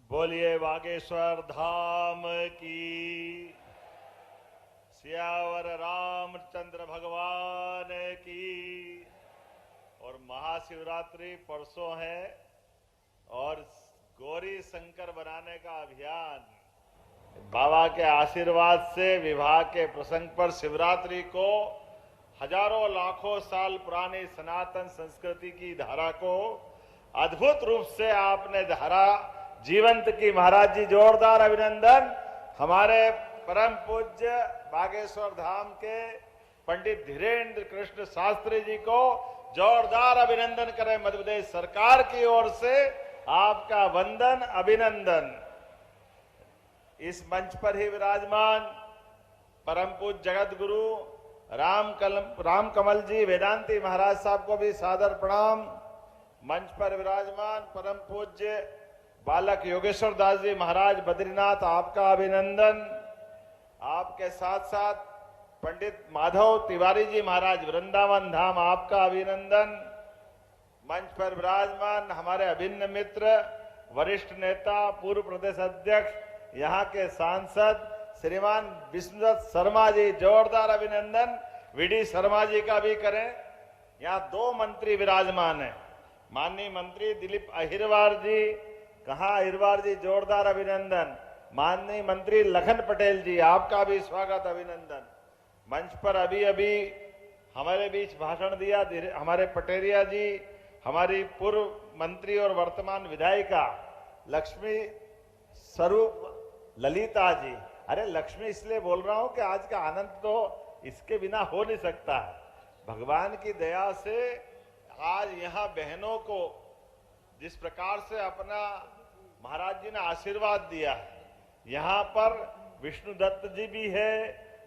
बोलिए बागेश्वर धाम की। सियावर रामचंद्र भगवान की। और महाशिवरात्रि परसों है और गौरी शंकर बनाने का अभियान बाबा के आशीर्वाद से विवाह के प्रसंग पर शिवरात्रि को हजारों लाखों साल पुरानी सनातन संस्कृति की धारा को अद्भुत रूप से आपने धारा जीवंत की। महाराज जी जोरदार अभिनंदन। हमारे परम पूज्य बागेश्वर धाम के पंडित धीरेन्द्र कृष्ण शास्त्री जी को जोरदार अभिनंदन करें। मध्य प्रदेश सरकार की ओर से आपका वंदन अभिनंदन। इस मंच पर ही विराजमान परम पूज्य जगत गुरु राम कमल जी वेदांती महाराज साहब को भी सादर प्रणाम। मंच पर विराजमान परम पूज्य बालक योगेश्वर दास जी महाराज बद्रीनाथ आपका अभिनंदन। आपके साथ साथ पंडित माधव तिवारी जी महाराज वृंदावन धाम आपका अभिनंदन। मंच पर विराजमान हमारे अभिन्न मित्र वरिष्ठ नेता पूर्व प्रदेश अध्यक्ष यहाँ के सांसद श्रीमान विष्णुदत्त शर्मा जी जोरदार अभिनंदन। वीडी शर्मा जी का भी करें। यहाँ दो मंत्री विराजमान हैं, माननीय मंत्री दिलीप अहिरवार जी। कहाँ अहिरवार जी? जोरदार अभिनंदन। माननीय मंत्री लखन पटेल जी आपका भी स्वागत अभिनंदन। मंच पर अभी अभी हमारे बीच भाषण दिया हमारे पटेरिया जी, हमारी पूर्व मंत्री और वर्तमान विधायिका लक्ष्मी स्वरूप ललिता जी। अरे लक्ष्मी इसलिए बोल रहा हूं कि आज का आनंद तो इसके बिना हो नहीं सकता है। भगवान की दया से आज यहाँ बहनों को जिस प्रकार से अपना महाराज जी ने आशीर्वाद दिया है, यहाँ पर विष्णु दत्त जी भी है,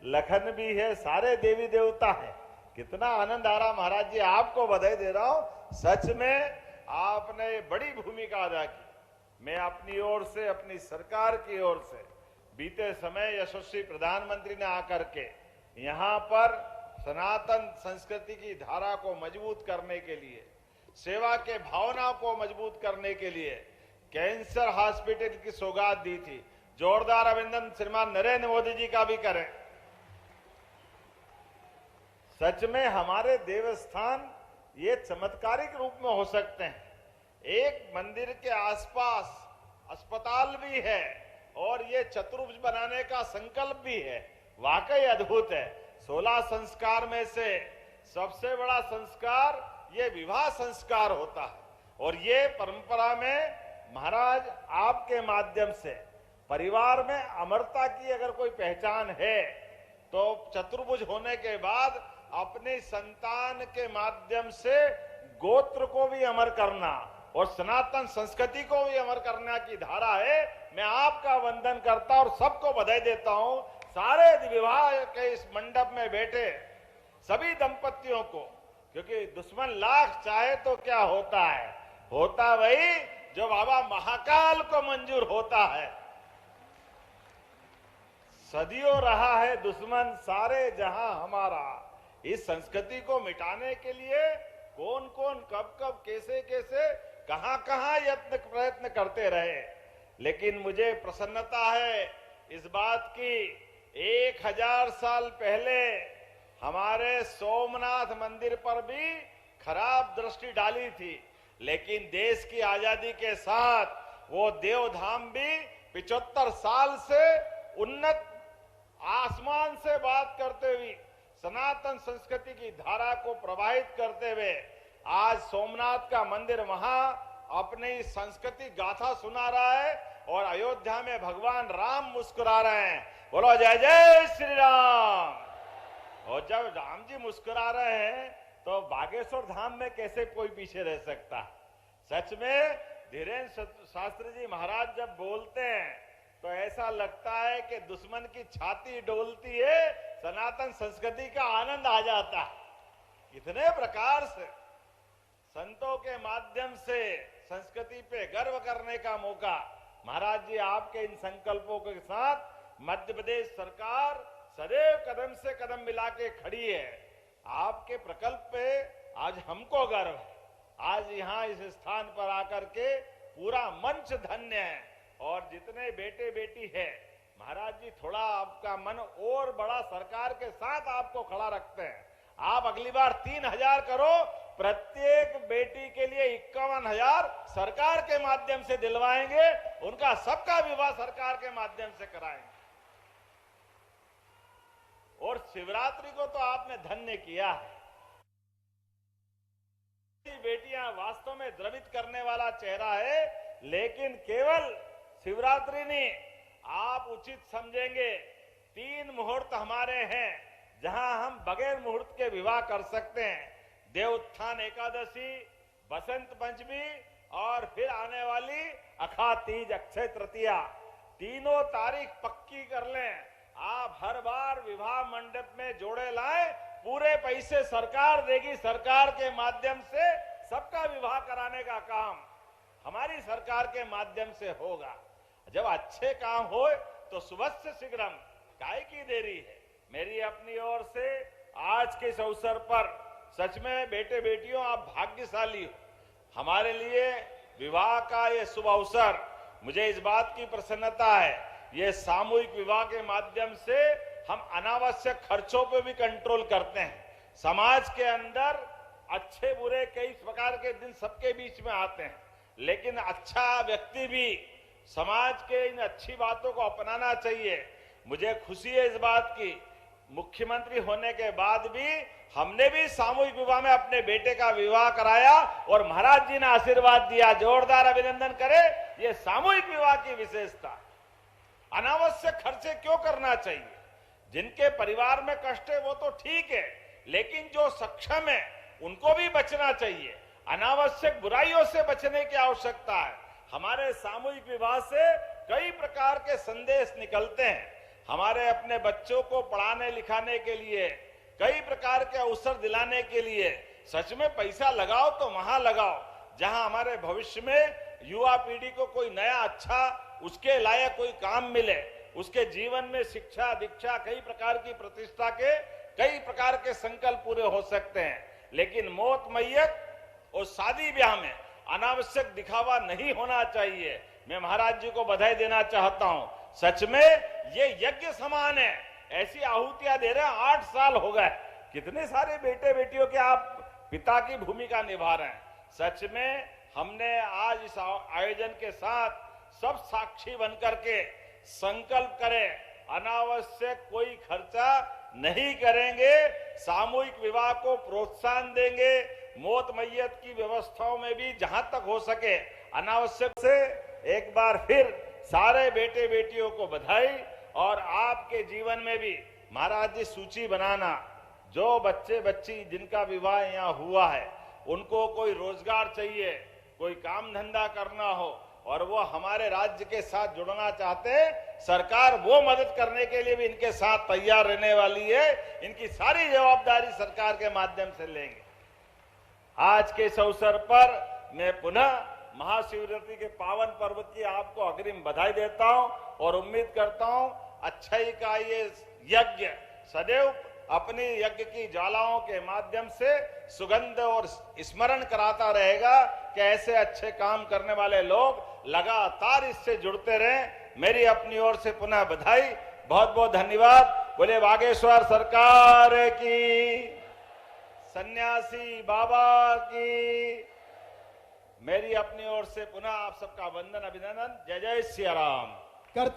लखन भी है, सारे देवी देवता हैं। कितना आनंद आ रहा। महाराज जी आपको बधाई दे रहा हूं। सच में आपने बड़ी भूमिका अदा की। मैं अपनी ओर से, अपनी सरकार की ओर से बीते समय यशस्वी प्रधानमंत्री ने आकर के यहाँ पर सनातन संस्कृति की धारा को मजबूत करने के लिए, सेवा के भावना को मजबूत करने के लिए कैंसर हॉस्पिटल की सौगात दी थी। जोरदार अभिनंदन श्रीमान नरेंद्र मोदी जी का भी करें। सच में हमारे देवस्थान ये चमत्कारिक रूप में हो सकते हैं। एक मंदिर के आसपास अस्पताल भी है और ये चतुर्भुज बनाने का संकल्प भी है। वाकई अद्भुत है। 16 संस्कार में से सबसे बड़ा संस्कार ये विवाह संस्कार होता है। और ये परंपरा में महाराज आपके माध्यम से परिवार में अमरता की अगर कोई पहचान है तो चतुर्भुज होने के बाद अपनी संतान के माध्यम से गोत्र को भी अमर करना और सनातन संस्कृति को भी अमर करना की धारा है। मैं आपका वंदन करता और सबको बधाई देता हूं। सारे विवाह के इस मंडप में बैठे सभी दंपतियों को, क्योंकि दुश्मन लाख चाहे तो क्या होता है, होता वही जो बाबा महाकाल को मंजूर होता है। सदियों रहा है दुश्मन सारे जहां हमारा। इस संस्कृति को मिटाने के लिए कौन कौन कब कब कैसे कैसे कहां कहां प्रयत्न करते रहे, लेकिन मुझे प्रसन्नता है इस बात की 1000 साल पहले हमारे सोमनाथ मंदिर पर भी खराब दृष्टि डाली थी, लेकिन देश की आजादी के साथ वो देवधाम भी 75 साल से उन्नत आसमान से बात करते हुए सनातन संस्कृति की धारा को प्रवाहित करते हुए आज सोमनाथ का मंदिर वहां अपनी संस्कृति गाथा सुना रहा है और अयोध्या में भगवान राम मुस्कुरा रहे हैं। बोलो जय जय श्री राम। और जब राम जी मुस्कुरा रहे हैं तो बागेश्वर धाम में कैसे कोई पीछे रह सकता है। सच में धीरेन्द्र शास्त्री जी महाराज जब बोलते हैं तो ऐसा लगता है कि दुश्मन की छाती डोलती है, सनातन संस्कृति का आनंद आ जाता है। इतने प्रकार से संतों के माध्यम से संस्कृति पे गर्व करने का मौका महाराज जी आपके इन संकल्पों के साथ मध्य प्रदेश सरकार सदैव कदम से कदम मिला के खड़ी है। आपके प्रकल्प पे आज हमको गर्व है। आज यहाँ इस स्थान पर आकर के पूरा मंच धन्य है। और जितने बेटे बेटी है, महाराज जी थोड़ा आपका मन और बड़ा सरकार के साथ आपको खड़ा रखते हैं। आप अगली बार 3,000 करो, प्रत्येक बेटी के लिए 51,000 सरकार के माध्यम से दिलवाएंगे, उनका सबका विवाह सरकार के माध्यम से कराएंगे। और शिवरात्रि को तो आपने धन्य किया है। बेटियां वास्तव में द्रवित करने वाला चेहरा है, लेकिन केवल शिवरात्रि नहीं, आप उचित समझेंगे 3 मुहूर्त हमारे हैं जहां हम बगैर मुहूर्त के विवाह कर सकते हैं। देवोत्थान एकादशी, बसंत पंचमी और फिर आने वाली अखा तीज, अक्षय तृतीया, तीनों तारीख पक्की कर लें। आप हर बार विवाह मंडप में जोड़े लाएं, पूरे पैसे सरकार देगी, सरकार के माध्यम से सबका विवाह कराने का काम हमारी सरकार के माध्यम से होगा। जब अच्छे काम हो तो सुबह शीघ्रम, काहे की देरी है। मेरी अपनी ओर से आज के इस अवसर पर सच में बेटे बेटियों आप भाग्यशाली हो। हमारे लिए विवाह का ये शुभ अवसर, मुझे इस बात की प्रसन्नता है, ये सामूहिक विवाह के माध्यम से हम अनावश्यक खर्चों पे भी कंट्रोल करते हैं। समाज के अंदर अच्छे बुरे कई प्रकार के दिन सबके बीच में आते हैं, लेकिन अच्छा व्यक्ति भी समाज के इन अच्छी बातों को अपनाना चाहिए। मुझे खुशी है इस बात की, मुख्यमंत्री होने के बाद भी हमने भी सामूहिक विवाह में अपने बेटे का विवाह कराया और महाराज जी ने आशीर्वाद दिया। जोरदार अभिनंदन करें, ये सामूहिक विवाह की विशेषता। अनावश्यक खर्चे क्यों करना चाहिए? जिनके परिवार में कष्ट है वो तो ठीक है, लेकिन जो सक्षम है उनको भी बचना चाहिए। अनावश्यक बुराइयों से बचने की आवश्यकता है। हमारे सामूहिक विवाह से कई प्रकार के संदेश निकलते हैं। हमारे अपने बच्चों को पढ़ाने लिखाने के लिए, कई प्रकार के अवसर दिलाने के लिए सच में पैसा लगाओ तो वहां लगाओ जहां हमारे भविष्य में युवा पीढ़ी को कोई नया अच्छा उसके लायक कोई काम मिले, उसके जीवन में शिक्षा दीक्षा कई प्रकार की प्रतिष्ठा के कई प्रकार के संकल्प पूरे हो सकते हैं। लेकिन मौत मैयत और शादी ब्याह में अनावश्यक दिखावा नहीं होना चाहिए। मैं महाराज जी को बधाई देना चाहता हूं। सच में ये यज्ञ समान है। ऐसी आहुतियां दे रहे हैं, 8 साल हो गए। कितने सारे बेटे बेटियों के आप पिता की भूमिका निभा रहे हैं। सच में हमने आज इस आयोजन के साथ सब साक्षी बनकर के संकल्प करें, अनावश्यक कोई खर्चा नहीं करेंगे, सामूहिक विवाह को प्रोत्साहन देंगे, मौत मैयत की व्यवस्थाओं में भी जहां तक हो सके अनावश्यक से। एक बार फिर सारे बेटे बेटियों को बधाई। और आपके जीवन में भी महाराज जी सूची बनाना, जो बच्चे बच्ची जिनका विवाह यहाँ हुआ है उनको कोई रोजगार चाहिए, कोई काम धंधा करना हो और वो हमारे राज्य के साथ जुड़ना चाहते हैं, सरकार वो मदद करने के लिए भी इनके साथ तैयार रहने वाली है। इनकी सारी जवाबदारी सरकार के माध्यम से लेंगे। आज के इस अवसर पर मैं पुनः महाशिवरात्रि के पावन पर्व की आपको अग्रिम बधाई देता हूं और उम्मीद करता हूं अच्छाई का ये यज्ञ सदैव अपनी यज्ञ की ज्वालाओं के माध्यम से सुगंध और स्मरण कराता रहेगा कि ऐसे अच्छे काम करने वाले लोग लगातार इससे जुड़ते रहें। मेरी अपनी ओर से पुनः बधाई, बहुत बहुत धन्यवाद। बोले बागेश्वर सरकार की, सन्यासी बाबा की। मेरी अपनी ओर से पुनः आप सबका वंदन अभिनंदन। जय जय सिया राम।